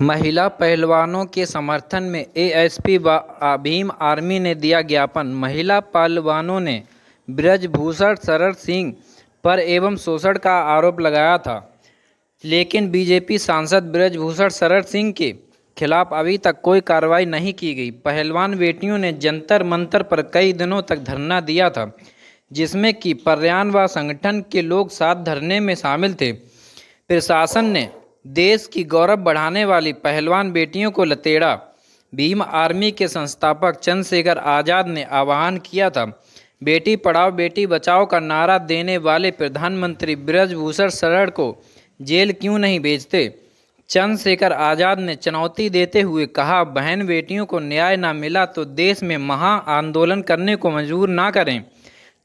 महिला पहलवानों के समर्थन में एएसपी व भीम आर्मी ने दिया ज्ञापन। महिला पहलवानों ने ब्रजभूषण शरण सिंह पर एवं शोषण का आरोप लगाया था, लेकिन बीजेपी सांसद ब्रजभूषण शरण सिंह के खिलाफ अभी तक कोई कार्रवाई नहीं की गई। पहलवान बेटियों ने जंतर मंतर पर कई दिनों तक धरना दिया था, जिसमें कि पर्यावरण व संगठन के लोग साथ धरने में शामिल थे। प्रशासन ने देश की गौरव बढ़ाने वाली पहलवान बेटियों को लतेड़ा। भीम आर्मी के संस्थापक चंद्रशेखर आज़ाद ने आह्वान किया था, बेटी पढ़ाओ बेटी बचाओ का नारा देने वाले प्रधानमंत्री ब्रजभूषण शरण को जेल क्यों नहीं भेजते। चंद्रशेखर आज़ाद ने चुनौती देते हुए कहा, बहन बेटियों को न्याय ना मिला तो देश में महा आंदोलन करने को मजबूर ना करें।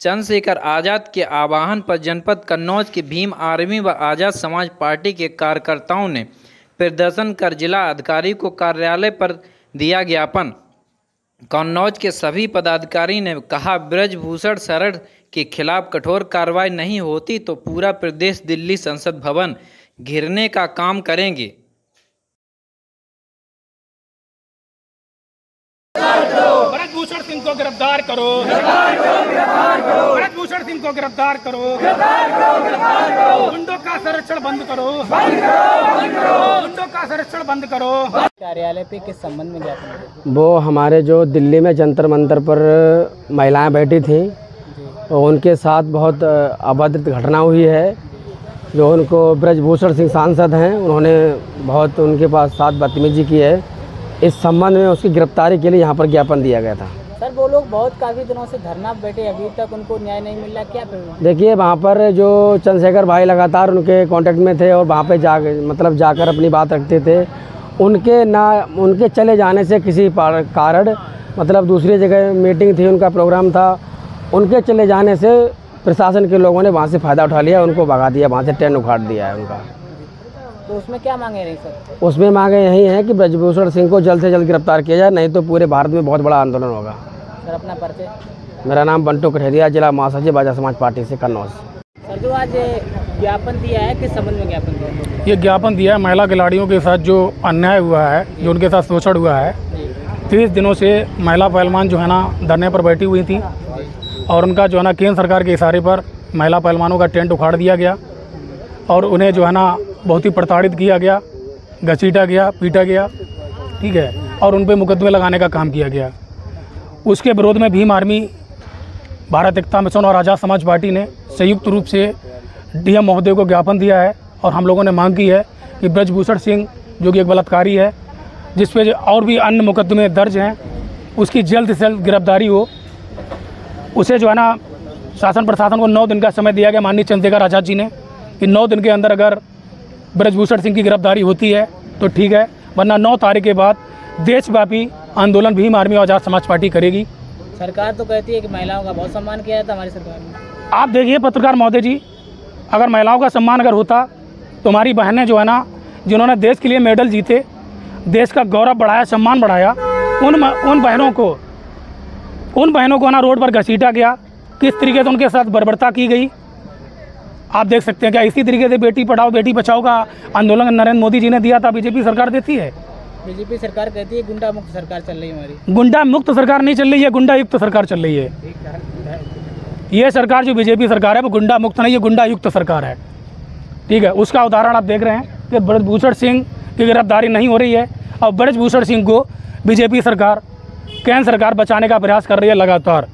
चंद्रशेखर आज़ाद के आह्वान पर जनपद कन्नौज की भीम आर्मी व आज़ाद समाज पार्टी के कार्यकर्ताओं ने प्रदर्शन कर जिला अधिकारी को कार्यालय पर दिया ज्ञापन। कन्नौज के सभी पदाधिकारी ने कहा, ब्रजभूषण शरण के खिलाफ कठोर कार्रवाई नहीं होती तो पूरा प्रदेश दिल्ली संसद भवन घेरने का काम करेंगे। ब्रजभूषण सिंह को गिरफ्तार करो, ब्रजभूषण सिंह को गिरफ्तार करो, गुंडों का संरक्षण बंद करो, गुंडों का संरक्षण बंद करो। कार्यालय पे किस संबंध में ज्ञापन? वो हमारे जो दिल्ली में जंतर मंतर पर महिलाएं बैठी थीं और उनके साथ बहुत अभद्र घटना हुई है। जो उनको ब्रजभूषण सिंह सांसद हैं, उन्होंने बहुत उनके पास साथ बदतमीजी की है। इस संबंध में उसकी गिरफ्तारी के लिए यहाँ पर ज्ञापन दिया गया था। सर, वो लोग काफ़ी दिनों से धरना बैठे, अभी तक उनको न्याय नहीं मिल रहा, क्या फिर? देखिए, वहाँ पर जो चंद्रशेखर भाई लगातार उनके कांटेक्ट में थे और वहाँ पे जाकर अपनी बात रखते थे। उनके चले जाने से किसी कारण दूसरी जगह मीटिंग थी, उनका प्रोग्राम था, उनके चले जाने से प्रशासन के लोगों ने वहाँ से फ़ायदा उठा लिया, उनको भगा दिया, वहाँ से टेंट उखाड़ दिया है उनका। तो उसमें क्या मांगे रही सर? उसमें मांगे यही हैं कि ब्रजभूषण सिंह को जल्द से जल्द गिरफ्तार किया जाए, नहीं तो पूरे भारत में बहुत बड़ा आंदोलन होगा। सर, अपना परिचय? मेरा नाम बंटू कठेरिया, जिला महासचिव आज़ाद समाज पार्टी से कन्नौज। सर, जो आज ज्ञापन दिया है, किस संबंध में ज्ञापन दिया है? ये ज्ञापन दिया है महिला खिलाड़ियों के साथ जो अन्याय हुआ है, जो उनके साथ शोषण हुआ है। 30 दिनों से महिला पहलवान जो है ना धरने पर बैठी हुई थी और उनका जो है ना केंद्र सरकार के इशारे पर महिला पहलवानों का टेंट उखाड़ दिया गया और उन्हें जो है ना बहुत ही प्रताड़ित किया गया, घसीटा गया, पीटा गया, ठीक है, और उन पर मुकदमे लगाने का काम किया गया। उसके विरोध में भीम आर्मी, भारत एकता मिशन और आज़ाद समाज पार्टी ने संयुक्त रूप से डीएम महोदय को ज्ञापन दिया है और हम लोगों ने मांग की है कि ब्रजभूषण सिंह जो कि एक बलात्कारी है, जिस पे और भी अन्य मुकदमे दर्ज हैं, उसकी जल्द से जल्द गिरफ्तारी हो। उसे जो है ना शासन प्रशासन को 9 दिन का समय दिया गया माननीय चंद्रशेखर आज़ाद जी ने कि 9 दिन के अंदर अगर ब्रजभूषण सिंह की गिरफ्तारी होती है तो ठीक है, वरना 9 तारीख के बाद देशव्यापी आंदोलन भीम आर्मी और आज़ाद समाज पार्टी करेगी। सरकार तो कहती है कि महिलाओं का बहुत सम्मान किया जाता हमारी सरकार ने। आप देखिए पत्रकार महोदय जी, अगर महिलाओं का सम्मान अगर होता तो हमारी बहनें जो है ना, जिन्होंने देश के लिए मेडल जीते, देश का गौरव बढ़ाया, सम्मान बढ़ाया, उन बहनों को ना रोड पर घसीटा गया, किस तरीके से उनके साथ बर्बरता की गई आप देख सकते हैं। क्या इसी तरीके से बेटी पढ़ाओ बेटी बचाओ का आंदोलन नरेंद्र मोदी जी ने दिया था, बीजेपी सरकार देती है? बीजेपी सरकार कहती है गुंडा मुक्त सरकार चल रही है हमारी। गुंडा मुक्त सरकार नहीं चल रही है, गुंडा युक्त सरकार चल रही है। ये सरकार जो बीजेपी सरकार है वो गुंडा मुक्त नहीं है, गुंडा युक्त सरकार है, ठीक है। उसका उदाहरण आप देख रहे हैं कि ब्रजभूषण सिंह की गिरफ्तारी नहीं हो रही है और ब्रजभूषण सिंह को बीजेपी सरकार, केंद्र सरकार बचाने का प्रयास कर रही है लगातार।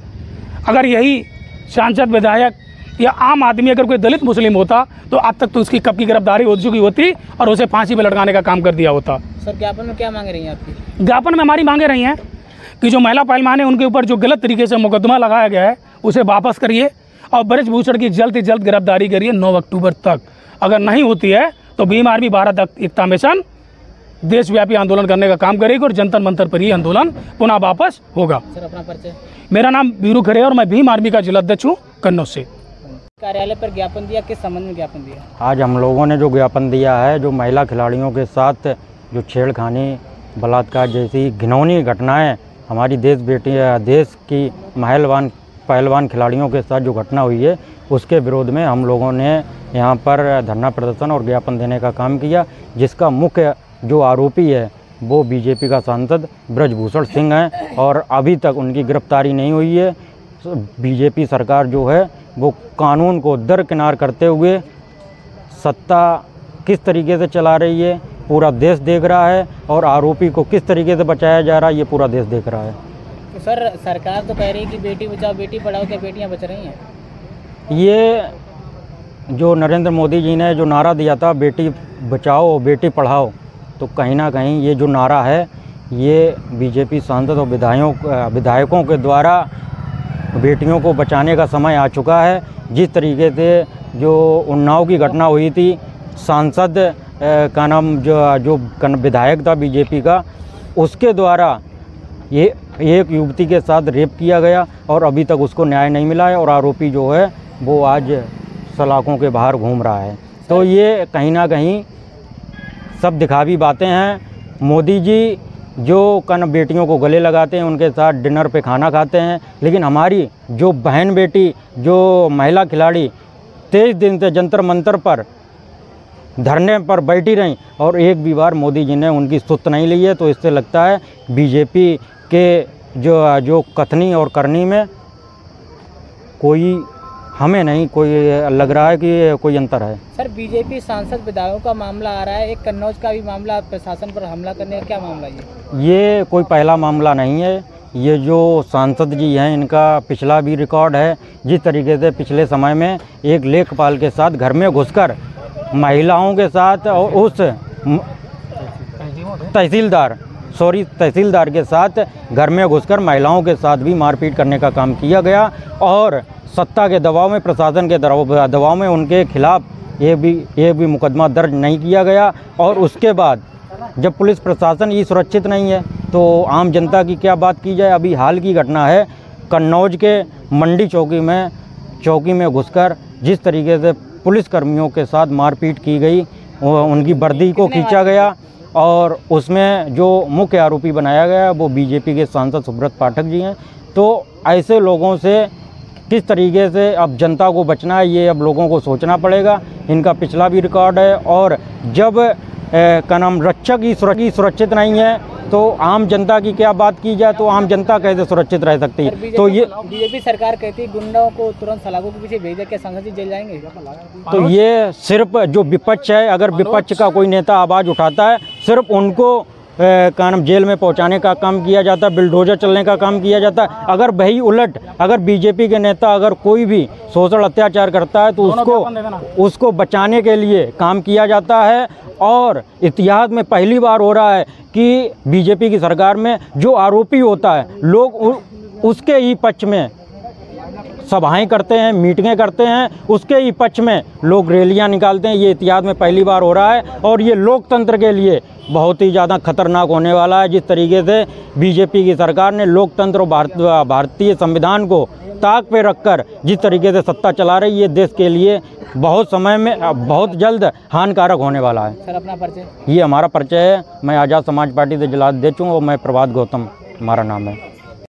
अगर यही सांसद, विधायक या आम आदमी अगर कोई दलित मुस्लिम होता तो आज तक तो उसकी कब की गिरफ्तारी हो चुकी होती और उसे फांसी पर लटकाने का काम कर दिया होता। सर, ज्ञापन में क्या मांग रही हैं आपकी? ज्ञापन में हमारी मांगे रही हैं कि जो महिला पहलवान है उनके ऊपर जो गलत तरीके से मुकदमा लगाया गया है उसे वापस करिए और ब्रजभूषण की जल्द से जल्द गिरफ्तारी करिए 9 अक्टूबर तक। अगर नहीं होती है तो भीम आर्मी, भारत एकता मिशन देशव्यापी आंदोलन करने का काम करेगी और जंतर मंतर पर ही आंदोलन पुनः वापस होगा। सर, अपना परिचय? मेरा नाम वीरू खरे और मैं भीम आर्मी का जिला अध्यक्ष हूँ कन्नौज से। कार्यालय पर ज्ञापन दिया, किस संबंध में ज्ञापन दिया? आज हम लोगों ने जो ज्ञापन दिया है, जो महिला खिलाड़ियों के साथ जो छेड़खानी, बलात्कार जैसी घिनौनी घटनाएं हमारी देश की पहलवान खिलाड़ियों के साथ जो घटना हुई है, उसके विरोध में हम लोगों ने यहाँ पर धरना प्रदर्शन और ज्ञापन देने का काम किया, जिसका मुख्य जो आरोपी है वो बीजेपी का सांसद ब्रजभूषण सिंह हैं और अभी तक उनकी गिरफ्तारी नहीं हुई है। बीजेपी सरकार जो है वो कानून को दरकिनार करते हुए सत्ता किस तरीके से चला रही है पूरा देश देख रहा है, और आरोपी को किस तरीके से बचाया जा रहा है ये पूरा देश देख रहा है। तो सर सरकार तो कह रही है कि बेटी बचाओ बेटी पढ़ाओ, क्या बेटियां बच रही हैं? ये जो नरेंद्र मोदी जी ने जो नारा दिया था बेटी बचाओ बेटी पढ़ाओ, तो कहीं ना कहीं ये जो नारा है ये बीजेपी सांसद और विधायकों के द्वारा बेटियों को बचाने का समय आ चुका है। जिस तरीके से जो उन्नाव की घटना हुई थी, सांसद का नाम जो विधायक था बीजेपी का, उसके द्वारा ये एक युवती के साथ रेप किया गया और अभी तक उसको न्याय नहीं मिला है और आरोपी जो है वो आज सलाखों के बाहर घूम रहा है। तो ये कहीं ना कहीं सब दिखावी बातें हैं। मोदी जी जो बेटियों को गले लगाते हैं, उनके साथ डिनर पे खाना खाते हैं, लेकिन हमारी जो बहन बेटी जो महिला खिलाड़ी 23 दिन से जंतर मंतर पर धरने पर बैठी रहीं और एक भी बार मोदी जी ने उनकी सुध नहीं ली है। तो इससे लगता है बीजेपी के जो कथनी और करनी में कोई हमें नहीं कोई लग रहा है कि कोई अंतर है। सर बीजेपी सांसद विधायकों का मामला आ रहा है, एक कन्नौज का भी मामला प्रशासन पर हमला करने का क्या मामला ये कोई पहला मामला नहीं है। ये जो सांसद जी हैं इनका पिछला भी रिकॉर्ड है। जिस तरीके से पिछले समय में एक लेखपाल के साथ घर में घुसकर महिलाओं के साथ और उस तहसीलदार के साथ घर में घुसकर महिलाओं के साथ भी मारपीट करने का काम किया गया और सत्ता के दबाव में, प्रशासन के दबाव में उनके खिलाफ एक भी मुकदमा दर्ज नहीं किया गया। और उसके बाद जब पुलिस प्रशासन ही सुरक्षित नहीं है तो आम जनता की क्या बात की जाए। अभी हाल की घटना है कन्नौज के मंडी चौकी में घुसकर जिस तरीके से पुलिसकर्मियों के साथ मारपीट की गई, उनकी वर्दी को खींचा गया और उसमें जो मुख्य आरोपी बनाया गया वो बीजेपी के सांसद सुब्रत पाठक जी हैं। तो ऐसे लोगों से किस तरीके से अब जनता को बचना है ये अब लोगों को सोचना पड़ेगा। इनका पिछला भी रिकॉर्ड है और जब रक्षक ही सुरक्षित नहीं है तो आम जनता की क्या बात की जाए, तो आम जनता कैसे सुरक्षित रह सकती है। तो ये बीजेपी सरकार कहती है गुंडों को तुरंत सलाखों के पीछे भेज दे, क्या सांसद जी जेल जाएंगे? तो ये सिर्फ जो विपक्ष है, अगर विपक्ष का कोई नेता आवाज़ उठाता है सिर्फ उनको जेल में पहुंचाने का काम किया जाता है, बिल्डोजर चलने का काम किया जाता है। अगर वही उलट अगर बीजेपी के नेता अगर कोई भी शोषण अत्याचार करता है तो उसको बचाने के लिए काम किया जाता है। और इतिहास में पहली बार हो रहा है कि बीजेपी की सरकार में जो आरोपी होता है लोग उसके ही पक्ष में सभाएं करते हैं, मीटिंगें करते हैं, उसके ही पक्ष में लोग रैलियां निकालते हैं। ये इतिहास में पहली बार हो रहा है और ये लोकतंत्र के लिए बहुत ही ज़्यादा खतरनाक होने वाला है। जिस तरीके से बीजेपी की सरकार ने लोकतंत्र और भारतीय संविधान को ताक पे रखकर जिस तरीके से सत्ता चला रही है, देश के लिए बहुत समय में बहुत जल्द हानिकारक होने वाला है। सर अपना परिचय? ये हमारा परिचय है, मैं आज़ाद समाज पार्टी से जिला अध्यक्ष हूँ और मैं प्रभात गौतम हमारा नाम है।